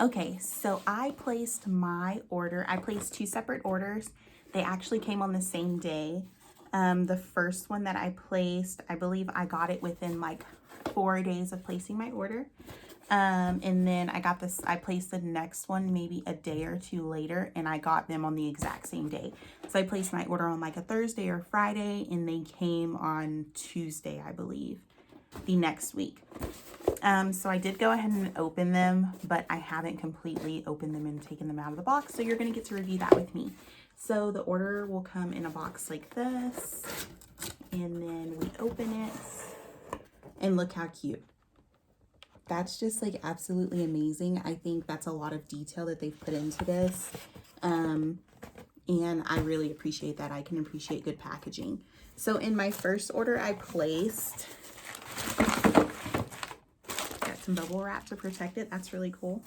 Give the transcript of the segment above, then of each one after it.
Okay, so I placed my order. I placed two separate orders. They actually came on the same day. The first one that I placed, I believe I got it within like 4 days of placing my order. And then I placed the next one maybe a day or two later, and I got them on the exact same day. So I placed my order on like a Thursday or Friday, and they came on Tuesday, I believe, the next week. So I did go ahead and open them, but I haven't completely opened them and taken them out of the box. So you're going to get to review that with me. So the order will come in a box like this, and then we open it, and look how cute. That's just like absolutely amazing. I think that's a lot of detail that they've put into this. And I really appreciate that. I can appreciate good packaging. So in my first order I placed, some bubble wrap to protect it. That's really cool.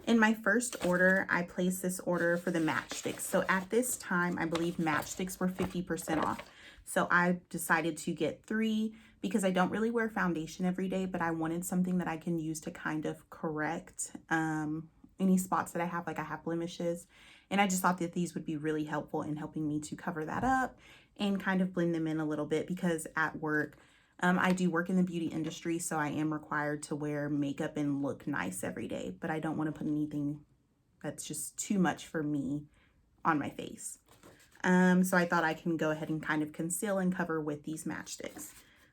In my first order, I placed this order for the matchsticks. So at this time, I believe matchsticks were 50% off. So I decided to get 3 because I don't really wear foundation every day, but I wanted something that I can use to kind of correct any spots that I have, like I have blemishes. And I just thought that these would be really helpful in helping me to cover that up and kind of blend them in a little bit, because at work, I do work in the beauty industry, so I am required to wear makeup and look nice every day, but I don't want to put anything that's just too much for me on my face. So I thought I can go ahead and kind of conceal and cover with these matchsticks.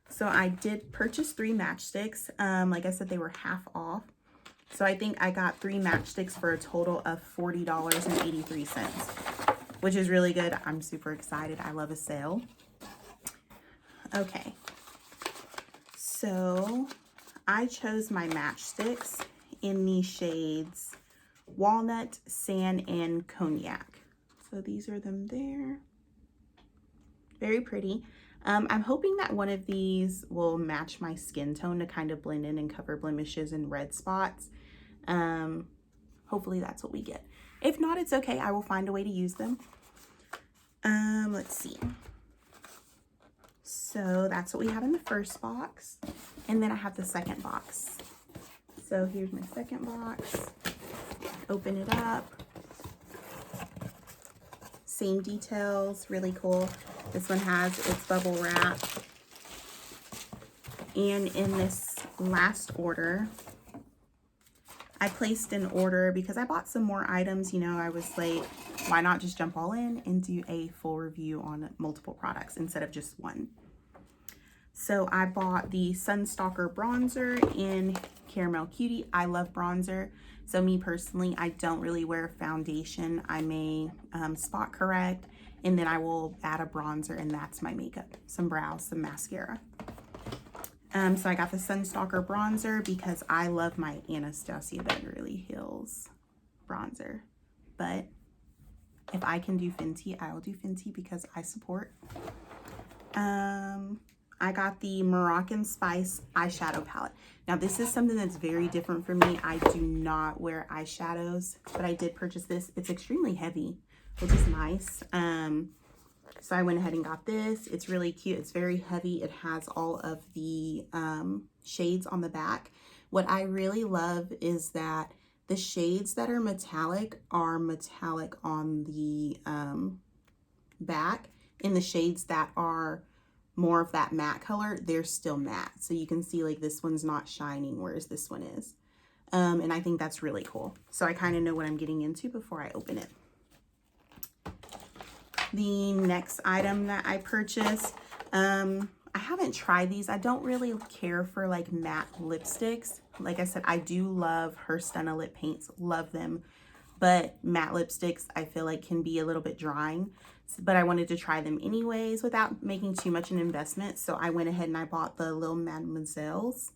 So I did purchase 3 matchsticks. Like I said, they were half off. So I think I got 3 matchsticks for a total of $40.83, which is really good. I'm super excited. I love a sale. Okay. So I chose my matchsticks in the shades Walnut, Sand, and Cognac. So these are them there. Very pretty. I'm hoping that one of these will match my skin tone to kind of blend in and cover blemishes and red spots. Hopefully that's what we get. If not, it's okay. I will find a way to use them. Let's see. So that's what we have in the first box. And then I have the second box. So here's my second box. Open it up. Same details, really cool. This one has its bubble wrap. And in this last order, I placed an order because I bought some more items. You know, I was like, why not just jump all in and do a full review on multiple products instead of just one? So I bought the Sunstalker bronzer in Caramel Cutie. I love bronzer. So me personally, I don't really wear foundation. I may spot correct, and then I will add a bronzer, and that's my makeup. Some brows, some mascara. So I got the Sunstalker bronzer because I love my Anastasia Beverly Hills bronzer. But if I can do Fenty, I will do Fenty because I support. I got the Moroccan Spice eyeshadow palette. Now this is something that's very different for me. I do not wear eyeshadows, but I did purchase this. It's extremely heavy, which is nice. So I went ahead and got this. It's really cute. It's very heavy. It has all of the shades on the back. What I really love is that the shades that are metallic on the back, and the shades that are more of that matte color, they're still matte. So you can see like this one's not shining, whereas this one is. And I think that's really cool. So I kind of know what I'm getting into before I open it. The next item that I purchased, I haven't tried these. I don't really care for like matte lipsticks. Like I said, I do love her Stunna lip paints, love them. But matte lipsticks, I feel like can be a little bit drying. But I wanted to try them anyways without making too much an investment. So I went ahead and I bought the Little Mademoiselles.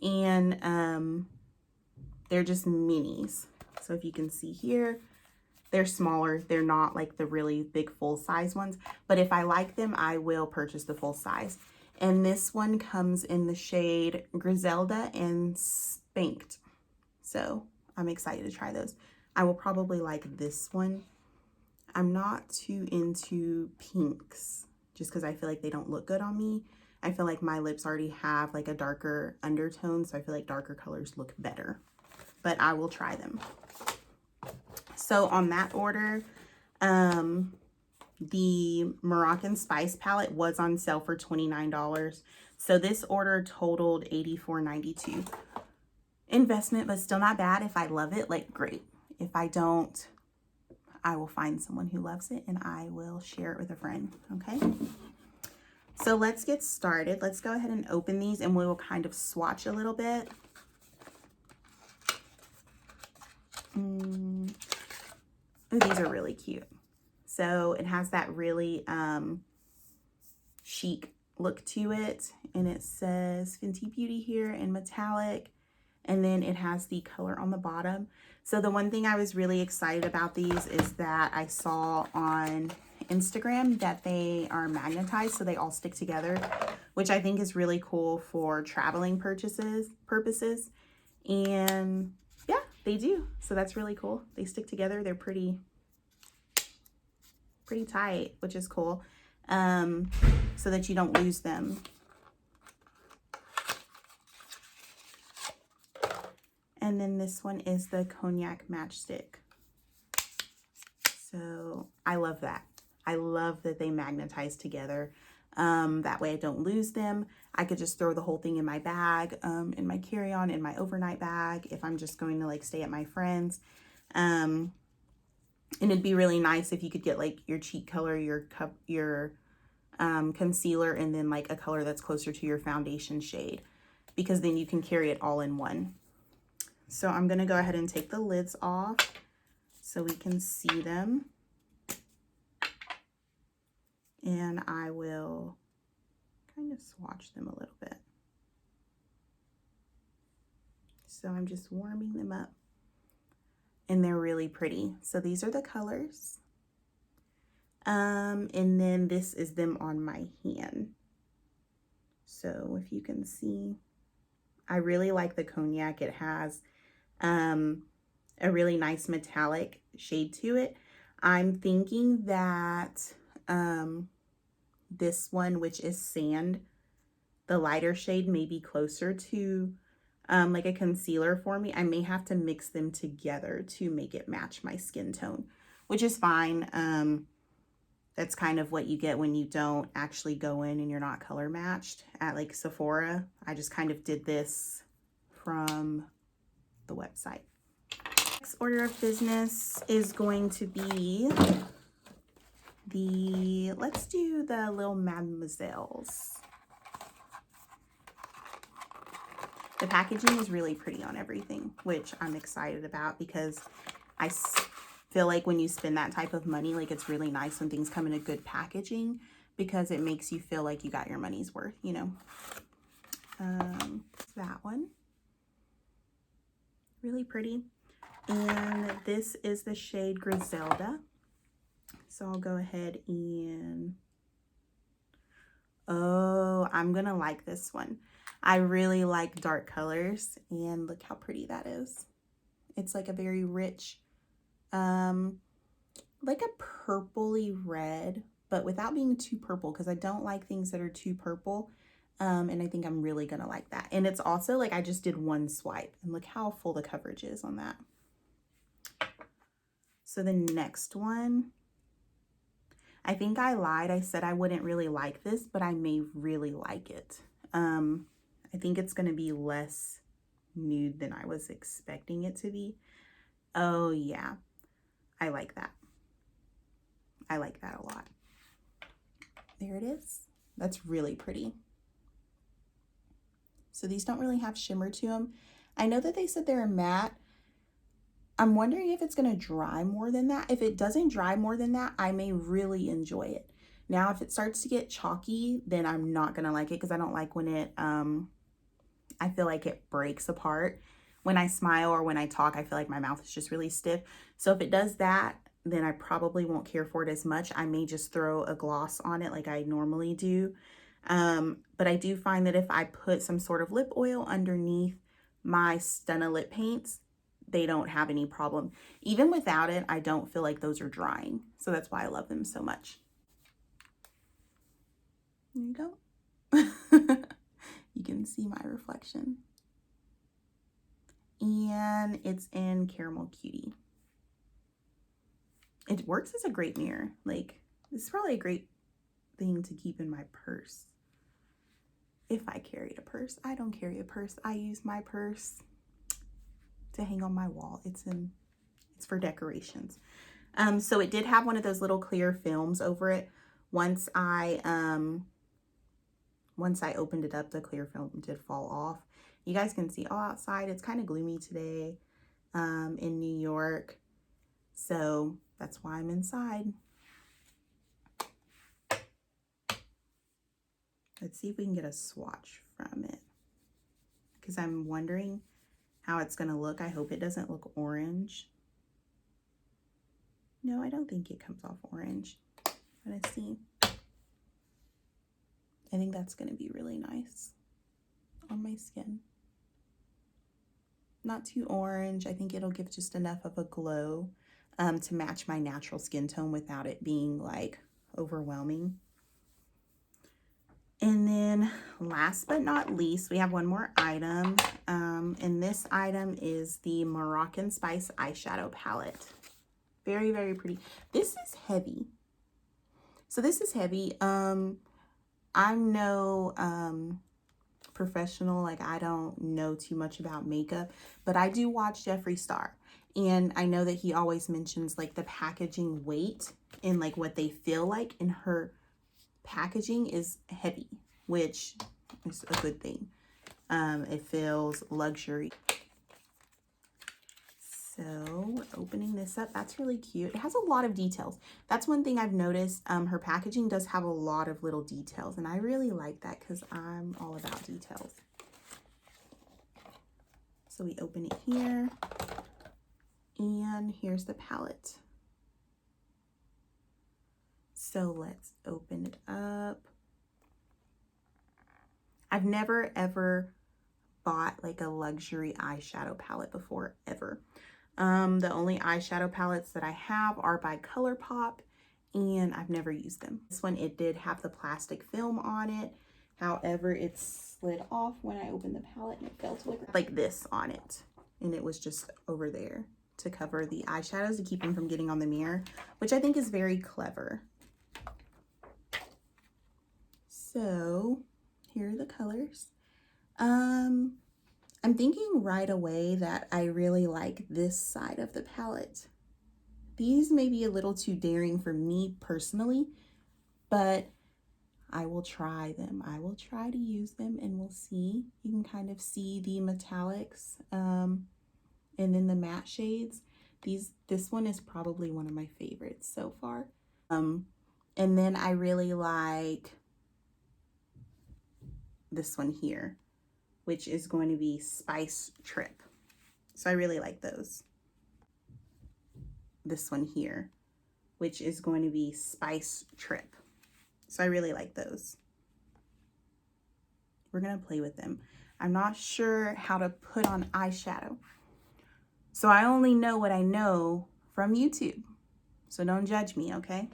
And they're just minis. So if you can see here, they're smaller. They're not like the really big full size ones. But if I like them, I will purchase the full size. And this one comes in the shade Griselda and Spanked. So I'm excited to try those. I will probably like this one. I'm not too into pinks just because I feel like they don't look good on me. I feel like my lips already have like a darker undertone, so I feel like darker colors look better. But I will try them. So on that order, the Moroccan Spice palette was on sale for $29. So this order totaled $84.92. Investment, but still not bad. If I love it, like, great. If I don't, I will find someone who loves it and I will share it with a friend, okay? So let's get started. Let's go ahead and open these and we will kind of swatch a little bit. Ooh, these are really cute. So it has that really chic look to it. And it says Fenty Beauty here in metallic. And then it has the color on the bottom. So the one thing I was really excited about these is that I saw on Instagram that they are magnetized, so they all stick together, which I think is really cool for traveling purposes. And yeah, they do. So that's really cool. They stick together. They're pretty tight, which is cool, so that you don't lose them. And then this one is the Cognac Matchstick. So I love that. I love that they magnetize together. That way I don't lose them. I could just throw the whole thing in my bag, in my carry-on, in my overnight bag, if I'm just going to like stay at my friend's. And it'd be really nice if you could get like your cheek color, your concealer, and then like a color that's closer to your foundation shade, because then you can carry it all in one. So I'm going to go ahead and take the lids off so we can see them. And I will kind of swatch them a little bit. So I'm just warming them up. And they're really pretty. So these are the colors. And then this is them on my hand. So if you can see, I really like the Cognac. It has a really nice metallic shade to it. I'm thinking that this one, which is Sand, the lighter shade, may be closer to like a concealer for me. I may have to mix them together to make it match my skin tone, which is fine. That's kind of what you get when you don't actually go in and you're not color matched at like Sephora. I just kind of did this from the website. Next order of business is going to be let's do the Little Mademoiselles. The packaging is really pretty on everything, which I'm excited about, because I feel like when you spend that type of money, like, it's really nice when things come in a good packaging, because it makes you feel like you got your money's worth, you know. That one, really pretty. And this is the shade Griselda. So I'll go ahead and, oh, I'm gonna like this one. I really like dark colors, and look how pretty that is. It's like a very rich, like a purpley red, but without being too purple, because I don't like things that are too purple. And I think I'm really gonna like that. And it's also like, I just did one swipe, and look how full the coverage is on that. So the next one, I think I lied. I said I wouldn't really like this, but I may really like it. I think it's going to be less nude than I was expecting it to be. Oh yeah, I like that. I like that a lot. There it is. That's really pretty. So these don't really have shimmer to them. I know that they said they're matte. I'm wondering if it's going to dry more than that. If it doesn't dry more than that, I may really enjoy it. Now, if it starts to get chalky, then I'm not going to like it, because I don't like when it, I feel like it breaks apart. When I smile or when I talk, I feel like my mouth is just really stiff. So if it does that, then I probably won't care for it as much. I may just throw a gloss on it like I normally do. But I do find that if I put some sort of lip oil underneath my Stunna lip paints, they don't have any problem. Even without it, I don't feel like those are drying. So that's why I love them so much. There you go. You can see my reflection. And it's in Caramel Cutie. It works as a great mirror. Like, this is probably a great thing to keep in my purse. If I carried a purse. I don't carry a purse. I use my purse to hang on my wall. It's for decorations. So it did have one of those little clear films over it. Once I opened it up, the clear film did fall off. You guys can see all outside. It's kind of gloomy today in New York. So that's why I'm inside. Let's see if we can get a swatch from it, because I'm wondering how it's going to look. I hope it doesn't look orange. No, I don't think it comes off orange. Let's see. I think that's going to be really nice on my skin. Not too orange. I think it'll give just enough of a glow to match my natural skin tone without it being like overwhelming. And then last but not least, we have one more item. And this item is the Moroccan Spice eyeshadow palette. Very, very pretty. This is heavy. So this is heavy. I'm no professional. Like, I don't know too much about makeup, but I do watch Jeffree Star. And I know that he always mentions like the packaging weight and like what they feel like, and her packaging is heavy, which is a good thing. It feels luxury. So we're opening this up. That's really cute. It has a lot of details. That's one thing I've noticed. Her packaging does have a lot of little details, and I really like that because I'm all about details. So we open it here, and here's the palette. So let's open it up. I've never ever bought like a luxury eyeshadow palette before, ever. The only eyeshadow palettes that I have are by ColourPop, and I've never used them. This one, it did have the plastic film on it. However, it slid off when I opened the palette, and it fell to like this on it. And it was just over there to cover the eyeshadows to keep them from getting on the mirror, which I think is very clever. So here are the colors. I'm thinking right away that I really like this side of the palette. These may be a little too daring for me personally, but I will try them. I will try to use them, and we'll see. You can kind of see the metallics and then the matte shades. This one is probably one of my favorites so far. And then I really like this one here, which is going to be Spice Trip. So I really like those. This one here, which is going to be Spice Trip. So I really like those. We're going to play with them. I'm not sure how to put on eyeshadow, so I only know what I know from YouTube. So don't judge me, okay?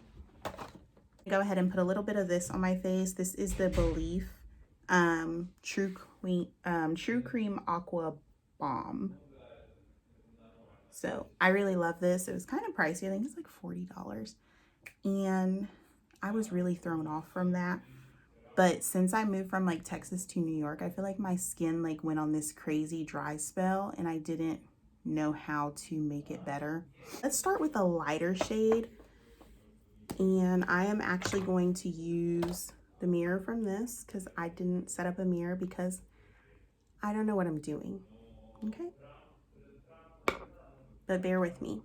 Go ahead and put a little bit of this on my face. This is the Belief True Cream Aqua Bomb. So I really love this. It was kind of pricey. I think it's like $40. And I was really thrown off from that. But since I moved from like Texas to New York, I feel like my skin like went on this crazy dry spell, and I didn't know how to make it better. Let's start with a lighter shade. And I am actually going to use the mirror from this because I didn't set up a mirror because I don't know what I'm doing. Okay? But bear with me.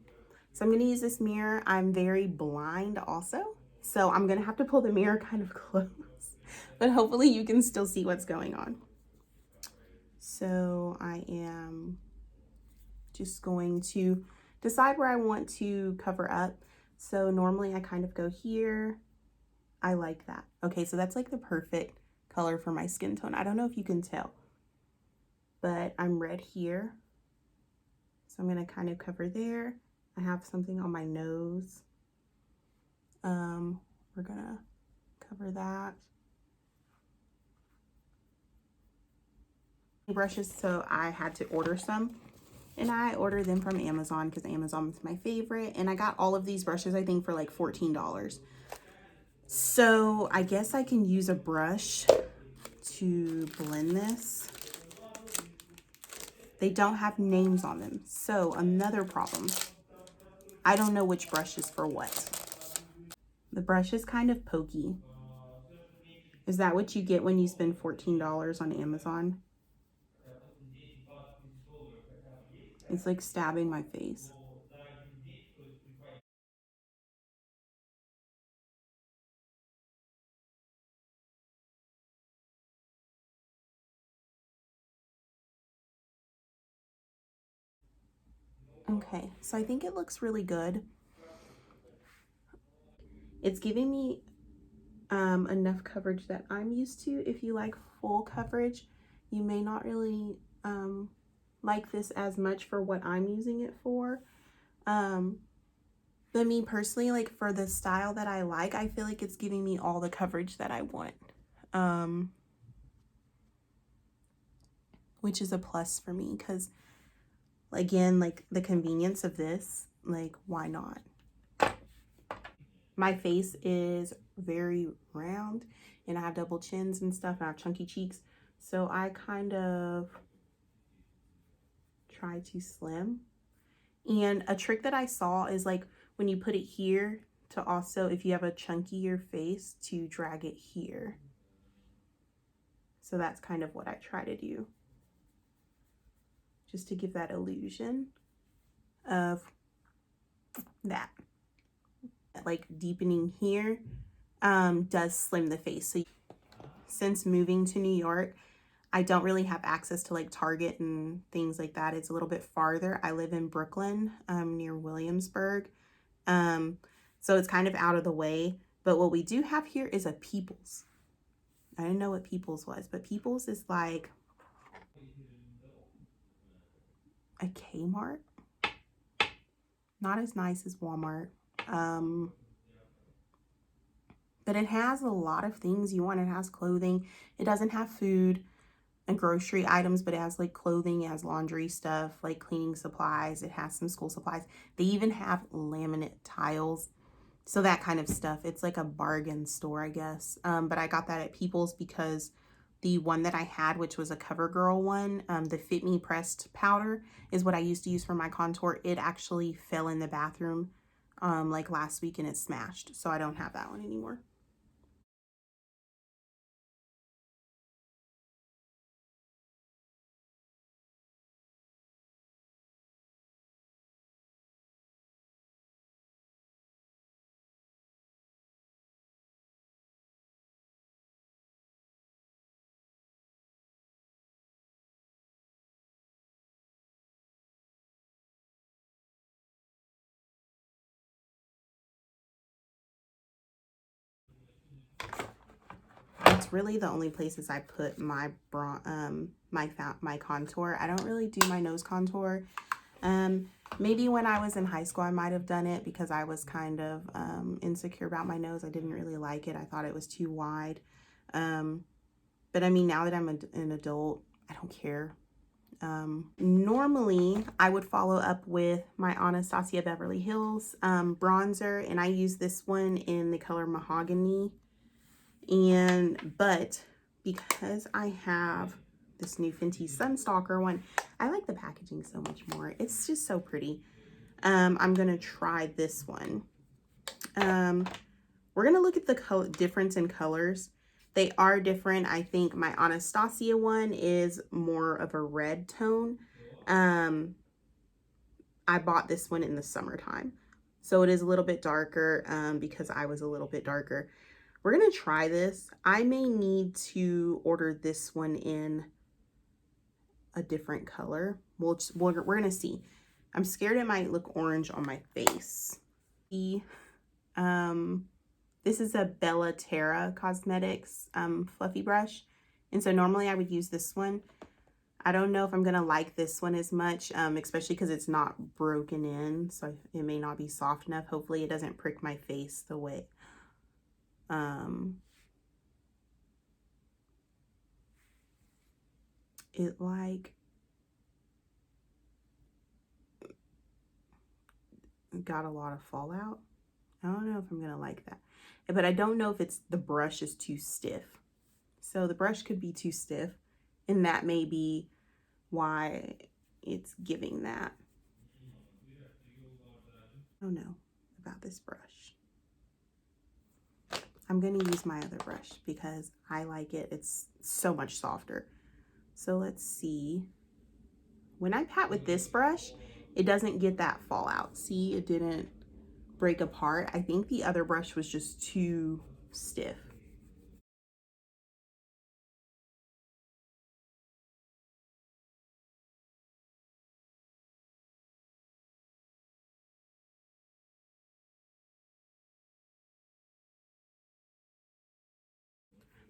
So I'm going to use this mirror. I'm very blind also, so I'm going to have to pull the mirror kind of close, but hopefully you can still see what's going on. So I am just going to decide where I want to cover up. So normally I kind of go here. I like that. Okay, so that's like the perfect color for my skin tone. I don't know if you can tell, but I'm red here. So I'm going to kind of cover there. I have something on my nose. We're going to cover that. brushes, so I had to order some. And I ordered them from Amazon because Amazon is my favorite. And I got all of these brushes, I think, for like $14. So I guess I can use a brush to blend this. They don't have names on them. So another problem. I don't know which brush is for what. The brush is kind of pokey. Is that what you get when you spend $14 on Amazon? It's like stabbing my face. Okay, so I think it looks really good. It's giving me enough coverage that I'm used to. If you like full coverage, you may not really like this as much for what I'm using it for. But me personally, like for the style that I like, I feel like it's giving me all the coverage that I want. Which is a plus for me because, again, like the convenience of this, like why not? My face is very round and I have double chins and stuff and I have chunky cheeks. So I kind of try to slim. And a trick that I saw is like when you put it here to also, if you have a chunkier face, to drag it here. So that's kind of what I try to do. Just to give that illusion of that. Like deepening here does slim the face. So since moving to New York, I don't really have access to like Target and things like that. It's a little bit farther. I live in Brooklyn, near Williamsburg. So it's kind of out of the way. But what we do have here is a People's. I didn't know what People's was, but People's is like a Kmart. Not as nice as Walmart. But it has a lot of things you want. It has clothing. It doesn't have food and grocery items, but it has like clothing, it has laundry stuff, like cleaning supplies. It has some school supplies. They even have laminate tiles. So that kind of stuff. It's like a bargain store, I guess. But I got that at People's because the one that I had, which was a CoverGirl one, the Fit Me Pressed powder is what I used to use for my contour. It actually fell in the bathroom like last week and it smashed. So I don't have that one anymore. That's really the only places I put my my contour. I don't really do my nose contour. Maybe when I was in high school, I might have done it because I was kind of insecure about my nose. I didn't really like it. I thought it was too wide. But I mean, now that I'm an adult, I don't care. Normally, I would follow up with my Anastasia Beverly Hills bronzer, and I use this one in the color Mahogany. But because I have this new Fenty Sunstalker one, I like the packaging so much more. It's just so pretty. I'm gonna try this one. We're gonna look at the difference in colors. They are different. I think my Anastasia one is more of a red tone. I bought this one in the summertime, so it is a little bit darker because I was a little bit darker. We're gonna try this. I may need to order this one in a different color. We're gonna see. I'm scared it might look orange on my face. This is a Bella Terra Cosmetics fluffy brush, and so normally I would use this one. I don't know if I'm gonna like this one as much, especially because it's not broken in, so it may not be soft enough. Hopefully it doesn't prick my face the way it like got a lot of fallout. I don't know if I'm gonna like that, but I don't know if it's the brush is too stiff. So the brush could be too stiff, and that may be why it's giving that. I don't know about this brush. I'm gonna use my other brush because I like it. It's so much softer. So let's see. When I pat with this brush, it doesn't get that fallout. See, it didn't break apart. I think the other brush was just too stiff.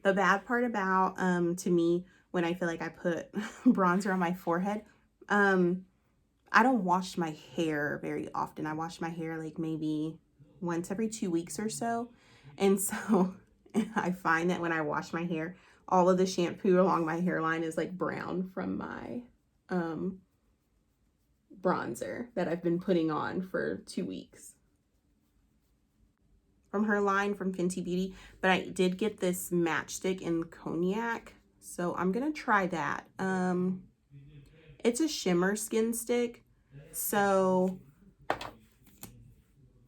The bad part about, to me, when I feel like I put bronzer on my forehead, I don't wash my hair very often. I wash my hair like maybe once every 2 weeks or so. And so I find that when I wash my hair, all of the shampoo along my hairline is like brown from my bronzer that I've been putting on for 2 weeks. From her line from Fenty Beauty, but I did get this matchstick in cognac, so I'm gonna try that. It's a shimmer skin stick, so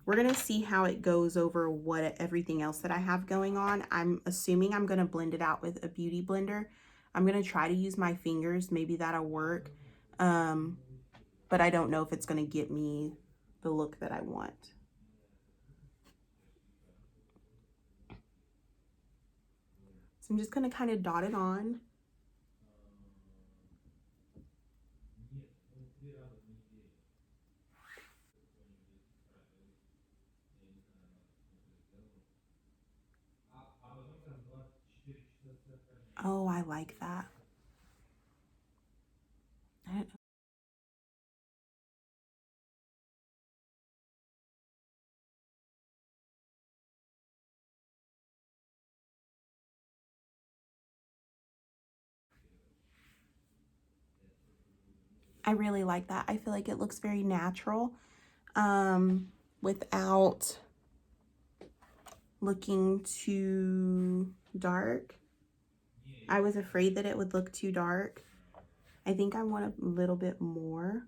we're gonna see how it goes over what everything else that I have going on. I'm assuming I'm gonna blend it out with a beauty blender. I'm gonna try to use my fingers, maybe that'll work, but I don't know if it's gonna get me the look that I want. So I'm just gonna kind of dot it on. Oh, I like that. I really like that. I feel like it looks very natural without looking too dark. I was afraid that it would look too dark. I think I want a little bit more.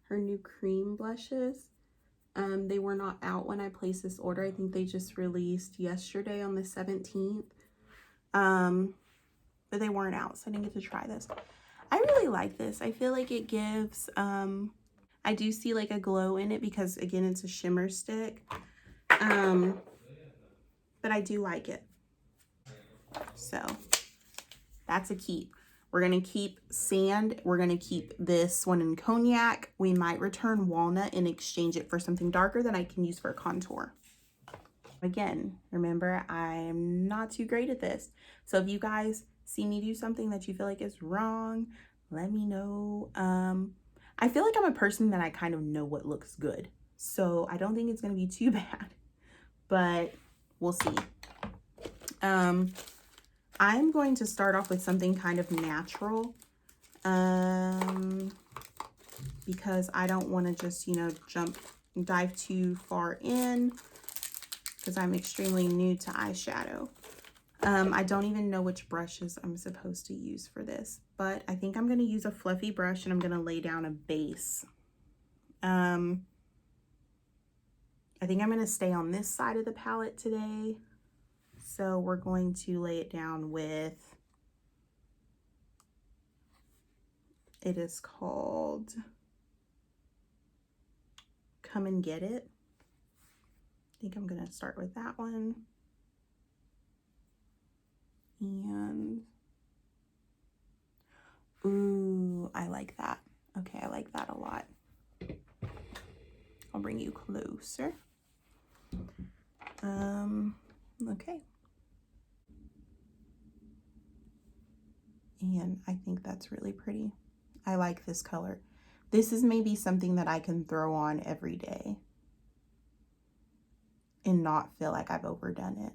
Her new cream blushes. They were not out when I placed this order. I think they just released yesterday on the 17th. But they weren't out, so I didn't get to try this. I really like this. I feel like it gives, I do see like a glow in it because again, it's a shimmer stick. But I do like it. So that's a keep. We're going to keep sand. We're going to keep this one in cognac. We might return walnut and exchange it for something darker that I can use for a contour. Again, remember, I'm not too great at this. So if you guys see me do something that you feel like is wrong, let me know. I feel like I'm a person that I kind of know what looks good. So I don't think it's going to be too bad, but we'll see. I'm going to start off with something kind of natural because I don't want to just, you know, dive too far in because I'm extremely new to eyeshadow. I don't even know which brushes I'm supposed to use for this, but I think I'm going to use a fluffy brush and I'm going to lay down a base. I think I'm going to stay on this side of the palette today. So we're going to lay it down with, it is called Come and Get It. I think I'm going to start with that one. And, ooh, I like that. Okay, I like that a lot. I'll bring you closer. Okay. And I think that's really pretty. I like this color. This is maybe something that I can throw on every day and not feel like I've overdone it.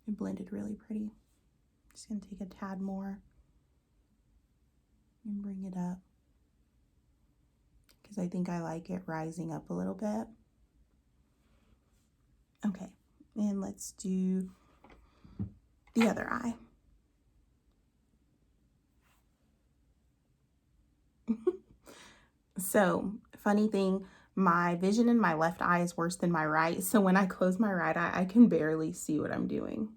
It blended really pretty. Just gonna take a tad more and bring it up because I think I like it rising up a little bit. Okay, and let's do the other eye. So, funny thing, my vision in my left eye is worse than my right. So when I close my right eye, I can barely see what I'm doing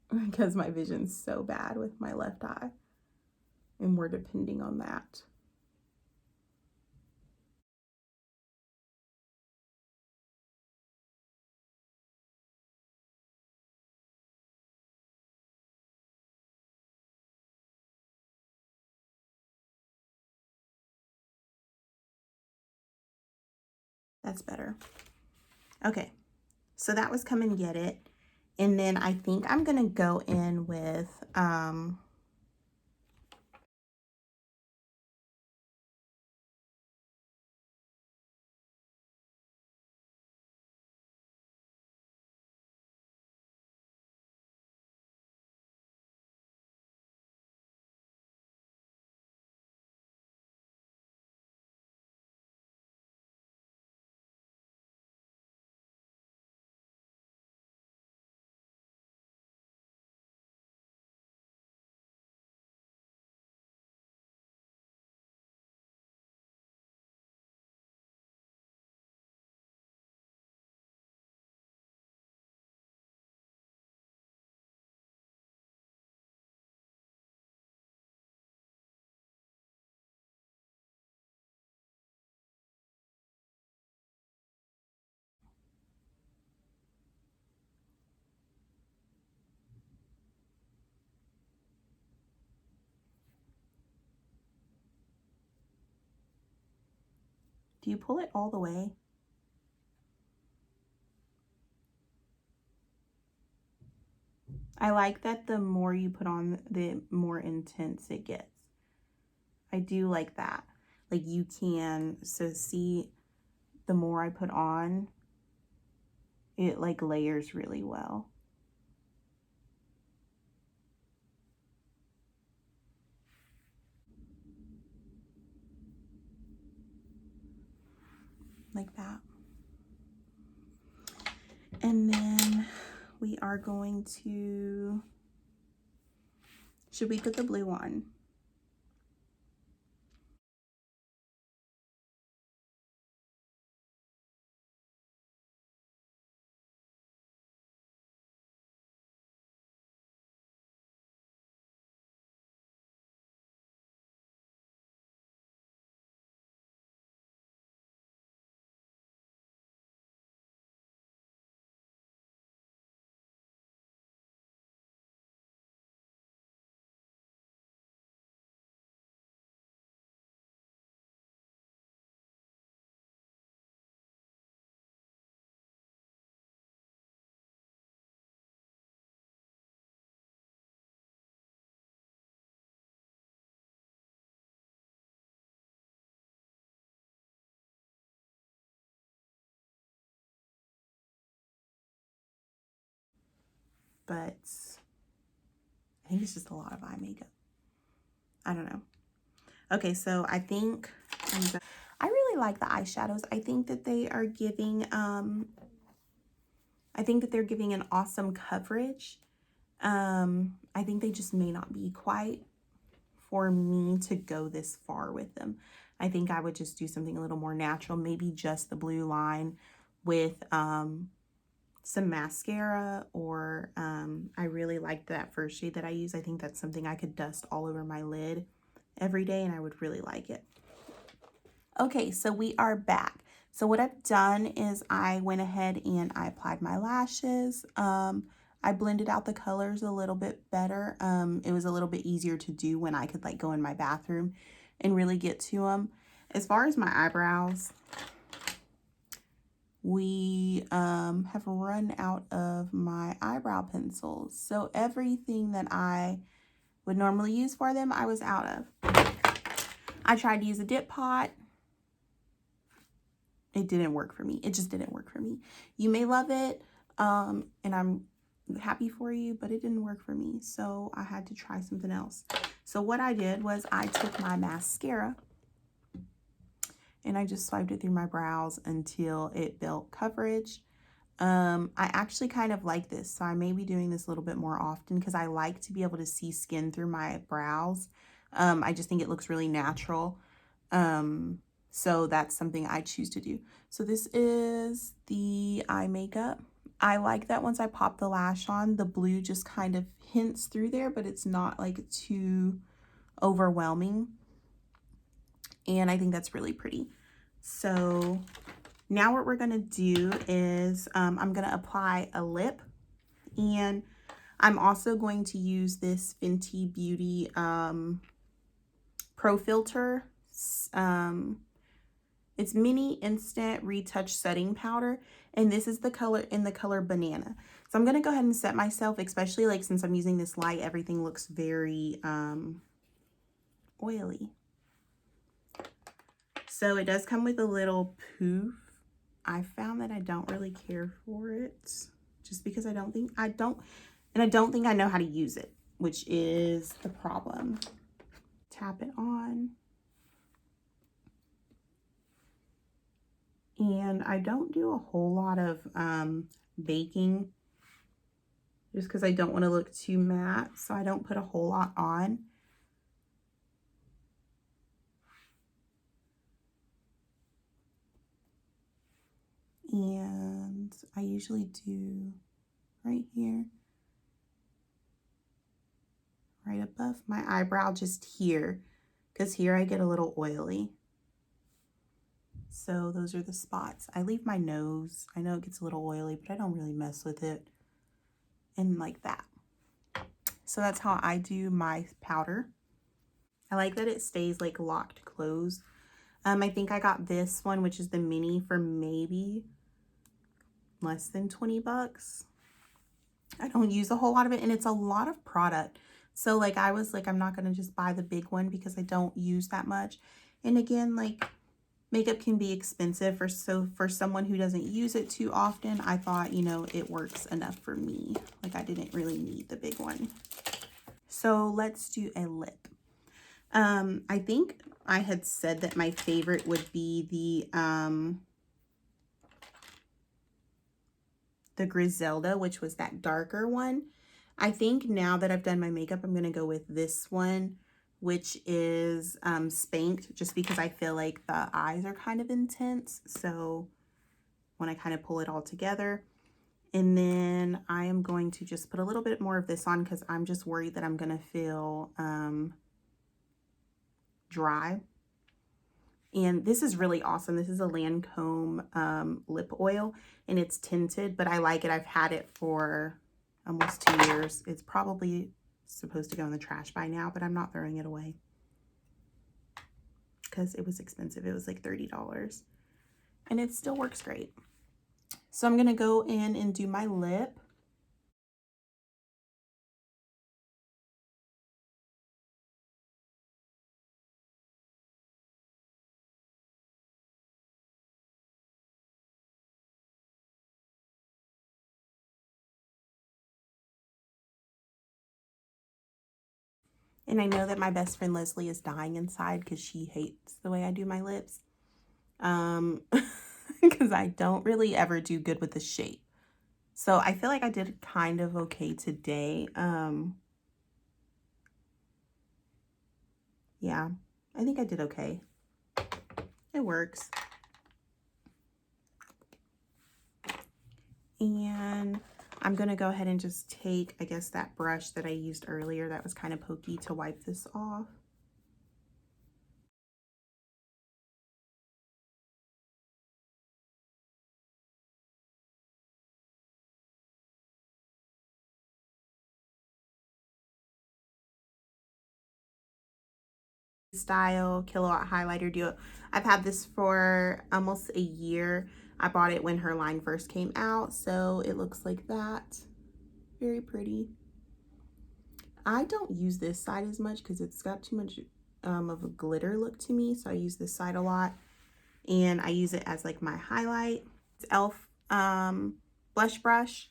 because my vision's so bad with my left eye. And we're depending on that. That's better. Okay, so that was Come and Get It. And then I think I'm gonna go in with do you pull it all the way? I like that the more you put on, the more intense it gets. I do like that. Like you can, so see, the more I put on, it like layers really well. Like that. And then we are going to, should we put the blue on? But I think it's just a lot of eye makeup. I don't know. Okay, so I think I really like the eyeshadows. I think that they are giving I think that they're giving an awesome coverage. I think they just may not be quite for me to go this far with them. I think I would just do something a little more natural, maybe just the blue line with some mascara, or I really liked that first shade that I use. I think that's something I could dust all over my lid every day and I would really like it. Okay, so we are back. So what I've done is I went ahead and I applied my lashes. I blended out the colors a little bit better. It was a little bit easier to do when I could like go in my bathroom and really get to them. As far as my eyebrows, we have run out of my eyebrow pencils. So everything that I would normally use for them, I was out of. I tried to use a dip pot. It didn't work for me. It just didn't work for me. You may love it, and I'm happy for you, but it didn't work for me. So I had to try something else. So what I did was I took my mascara and I just swiped it through my brows until it built coverage. I actually kind of like this, so I may be doing this a little bit more often because I like to be able to see skin through my brows. I just think it looks really natural. So that's something I choose to do. So this is the eye makeup. I like that once I pop the lash on, the blue just kind of hints through there, but it's not like too overwhelming. And I think that's really pretty. So now what we're gonna do is I'm gonna apply a lip, and I'm also going to use this Fenty Beauty Pro Filter. It's Mini Instant Retouch Setting Powder, and this is the color in the color Banana. So I'm gonna go ahead and set myself, especially like since I'm using this light, everything looks very oily. So it does come with a little poof. I found that I don't really care for it just because I don't think I know how to use it, which is the problem. Tap it on. And I don't do a whole lot of baking just because I don't want to look too matte, so I don't put a whole lot on. And I usually do right here, right above my eyebrow, just here, because here I get a little oily. So those are the spots. I leave my nose. I know it gets a little oily, but I don't really mess with it. And like that. So that's how I do my powder. I like that it stays like locked closed. I think I got this one, which is the mini, for maybe less than 20 bucks. I don't use a whole lot of it, and it's a lot of product. So like I was like, I'm not going to just buy the big one because I don't use that much. And again, like makeup can be expensive, for someone who doesn't use it too often, I thought, you know, it works enough for me. Like I didn't really need the big one. So let's do a lip. I think I had said that my favorite would be the Griselda, which was that darker one. I think now that I've done my makeup, I'm going to go with this one, which is Spanked, just because I feel like the eyes are kind of intense. So when I kind of pull it all together, and then I am going to just put a little bit more of this on because I'm just worried that I'm going to feel dry. And this is really awesome. This is a Lancome lip oil, and it's tinted, but I like it. I've had it for almost 2 years. It's probably supposed to go in the trash by now, but I'm not throwing it away because it was expensive. It was like $30, and it still works great. So I'm going to go in and do my lip. And I know that my best friend Leslie is dying inside because she hates the way I do my lips. Because I don't really ever do good with the shape. So I feel like I did kind of okay today. Yeah, I think I did okay. It works. And I'm going to go ahead and just take, I guess, that brush that I used earlier that was kind of pokey to wipe this off. Style Kilowatt Highlighter Duo. I've had this for almost a year. I bought it when her line first came out, so it looks like that. Very pretty. I don't use this side as much because it's got too much of a glitter look to me, so I use this side a lot, and I use it as like my highlight. It's e.l.f. Blush brush,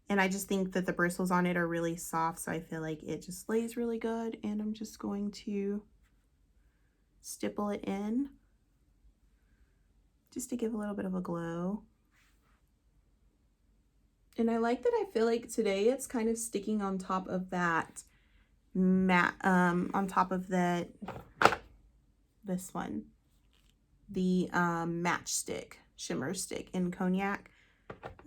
and I just think that the bristles on it are really soft, so I feel like it just lays really good, and I'm just going to stipple it in just to give a little bit of a glow. And I like that I feel like today it's kind of sticking on top of that matte, on top of that, this one, the matchstick shimmer stick in Cognac.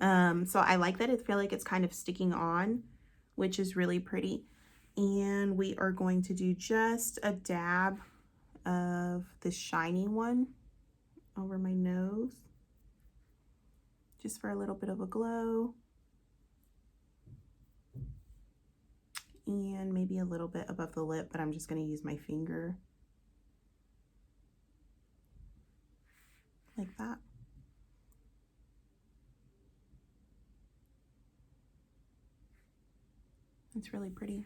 So I like that. I feel like it's kind of sticking on, which is really pretty. And we are going to do just a dab of the shiny one over my nose, just for a little bit of a glow. And maybe a little bit above the lip, but I'm just going to use my finger like that. It's really pretty.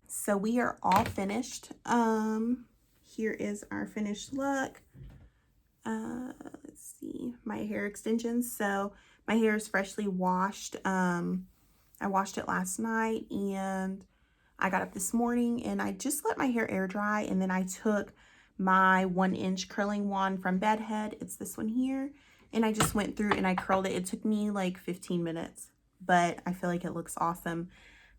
So we are all finished. Here is our finished look. Let's see, my hair extensions. So my hair is freshly washed. I washed it last night, and I got up this morning and I just let my hair air dry, and then I took my 1-inch curling wand from Bedhead. It's this one here, and I just went through and I curled it. It took me like 15 minutes, but I feel like it looks awesome.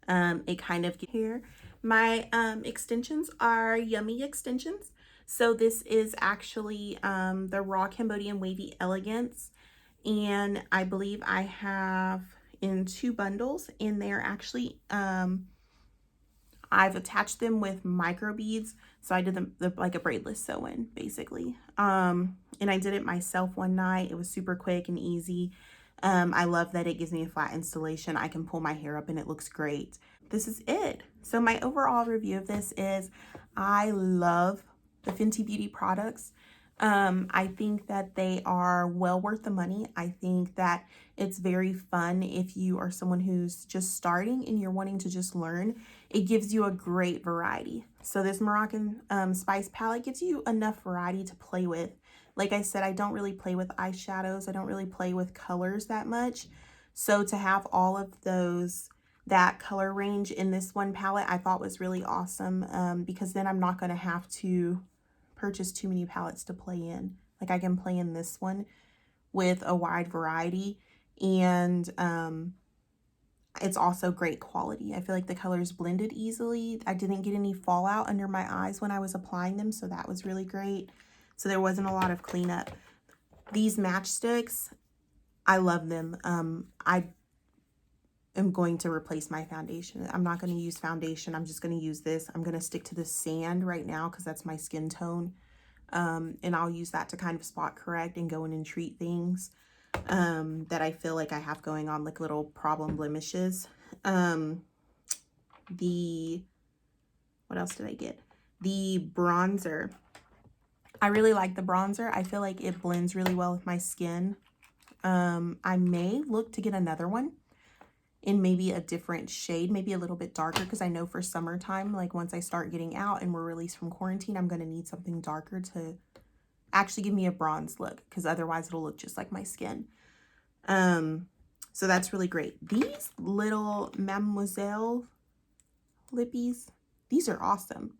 It kind of here. My extensions are Yummy extensions. So this is actually the Raw Cambodian Wavy Elegance, and I believe I have in 2 bundles, and they're actually I've attached them with micro beads, so I did them like a braidless sew-in basically. And I did it myself one night. It was super quick and easy. I love that it gives me a flat installation. I can pull my hair up and it looks great. This is it. So my overall review of this is I love the Fenty Beauty products. I think that they are well worth the money. I think that it's very fun if you are someone who's just starting and you're wanting to just learn. It gives you a great variety. So this Moroccan Spice palette gives you enough variety to play with. Like I said, I don't really play with eyeshadows. I don't really play with colors that much. So to have all of that color range in this one palette, I thought was really awesome, because then I'm not going to have to purchase too many palettes to play in. Like I can play in this one with a wide variety, and it's also great quality. I feel like the colors blended easily. I didn't get any fallout under my eyes when I was applying them, so that was really great. So there wasn't a lot of cleanup. These matchsticks, I love them. I am going to replace my foundation. I'm not going to use foundation. I'm just going to use this. I'm going to stick to the sand right now because that's my skin tone. And I'll use that to kind of spot correct and go in and treat things that I feel like I have going on, like little problem blemishes. What else did I get? The bronzer. I really like the bronzer. I feel like it blends really well with my skin. I may look to get another one in maybe a different shade, maybe a little bit darker, because I know for summertime, like once I start getting out and we're released from quarantine, I'm going to need something darker to actually give me a bronze look, because otherwise it'll look just like my skin. So that's really great. These little Mademoiselle lippies, these are awesome.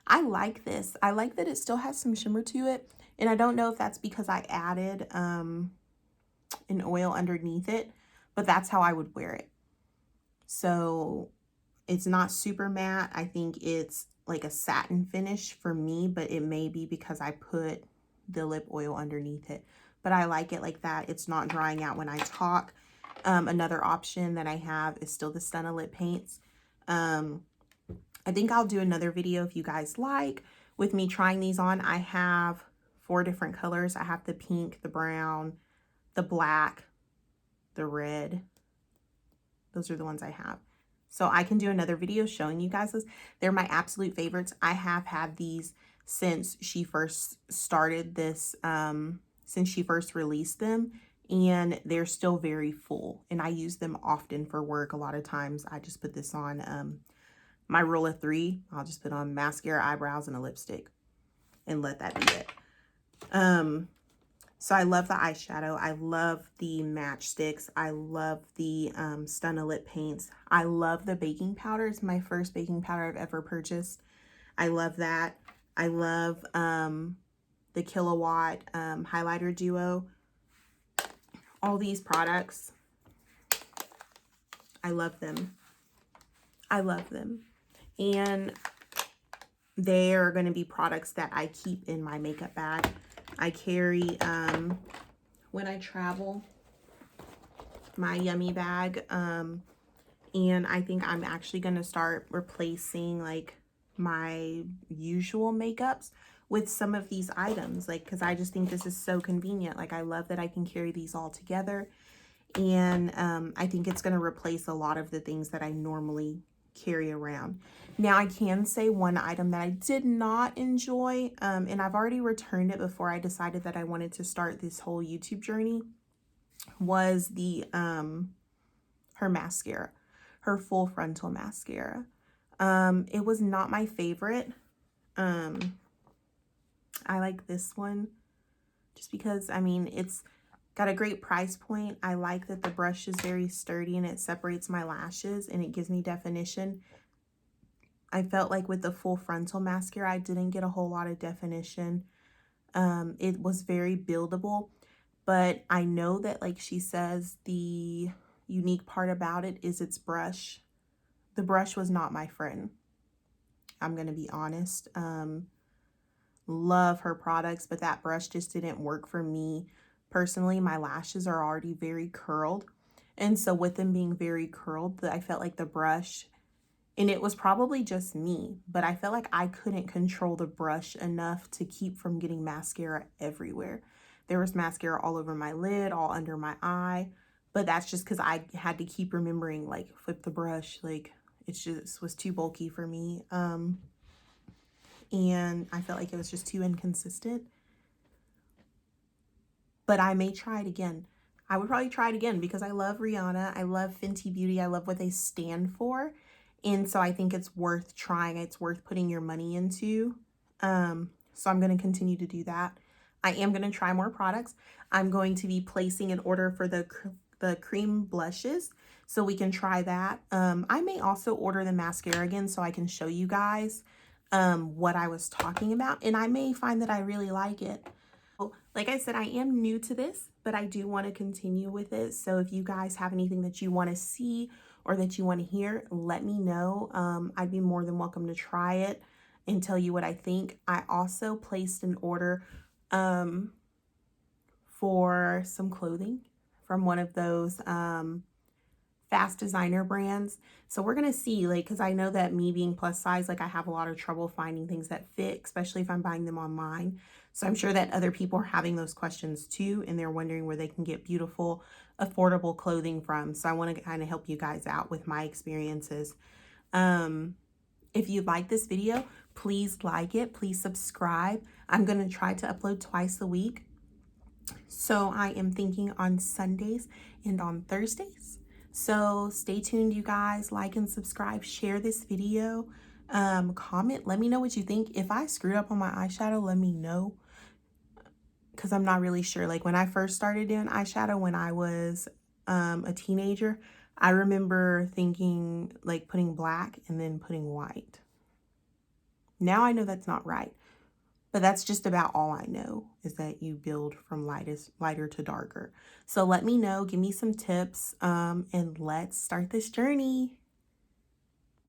I like this. I like that it still has some shimmer to it, and I don't know if that's because I added an oil underneath it, but that's how I would wear it. So it's not super matte. I think it's like a satin finish for me, but it may be because I put the lip oil underneath it. But I like it like that. It's not drying out when I talk. Another option that I have is still the Stunna lip paints. I think I'll do another video if you guys like with me trying these on. I have 4 different colors. I have the pink, the brown, the black, the red. Those are the ones I have. So I can do another video showing you guys this. They're my absolute favorites. I have had these since she first started this since she first released them, and they're still very full, and I use them often for work. A lot of times I just put this on my rule of 3. I'll just put on mascara, eyebrows, and a lipstick and let that be it. So I love the eyeshadow. I love the matchsticks. I love the Stunna lip paints. I love the baking powder. It's my first baking powder I've ever purchased. I love that. I love the Killawatt highlighter duo. All these products, I love them. I love them. And they are going to be products that I keep in my makeup bag. I carry, when I travel, my Yummy bag. And I think I'm actually going to start replacing like my usual makeups with some of these items, like, because I just think this is so convenient. Like, I love that I can carry these all together. And I think it's going to replace a lot of the things that I normally carry around. Now, I can say one item that I did not enjoy, and I've already returned it before I decided that I wanted to start this whole YouTube journey, was the her mascara, her full frontal mascara. It was not my favorite. I like this one just because, I mean, it's got a great price point. I like that the brush is very sturdy and it separates my lashes and it gives me definition. I felt like with the full frontal mascara, I didn't get a whole lot of definition. It was very buildable, but I know that, like she says, the unique part about it is its brush. The brush was not my friend. I'm going to be honest. Love her products, but that brush just didn't work for me. Personally, my lashes are already very curled. And so with them being very curled, I felt like the brush, and it was probably just me, but I felt like I couldn't control the brush enough to keep from getting mascara everywhere. There was mascara all over my lid, all under my eye, but that's just because I had to keep remembering, like, flip the brush. Like, it just was too bulky for me. And I felt like it was just too inconsistent. But I may try it again. I would probably try it again because I love Rhianna. I love Fenty Beauty. I love what they stand for. And so I think it's worth trying. It's worth putting your money into. So I'm going to continue to do that. I am going to try more products. I'm going to be placing an order for the cream blushes so we can try that. I may also order the mascara again so I can show you guys what I was talking about. And I may find that I really like it. Like I said, I am new to this, but I do want to continue with it. So if you guys have anything that you want to see or that you want to hear, let me know. I'd be more than welcome to try it and tell you what I think. I also placed an order for some clothing from one of those fast designer brands. So we're going to see, like, because I know that me being plus size, like, I have a lot of trouble finding things that fit, especially if I'm buying them online. So I'm sure that other people are having those questions too, and they're wondering where they can get beautiful, affordable clothing from. So I want to kind of help you guys out with my experiences. If you like this video, please like it. Please subscribe. I'm going to try to upload twice a week. So I am thinking on Sundays and on Thursdays. So stay tuned, you guys. Like and subscribe. Share this video. Comment. Let me know what you think. If I screwed up on my eyeshadow, let me know. Because I'm not really sure. Like, when I first started doing eyeshadow when I was a teenager, I remember thinking, like, putting black and then putting white. Now I know that's not right. But that's just about all I know, is that you build from lighter to darker. So let me know, give me some tips, and let's start this journey.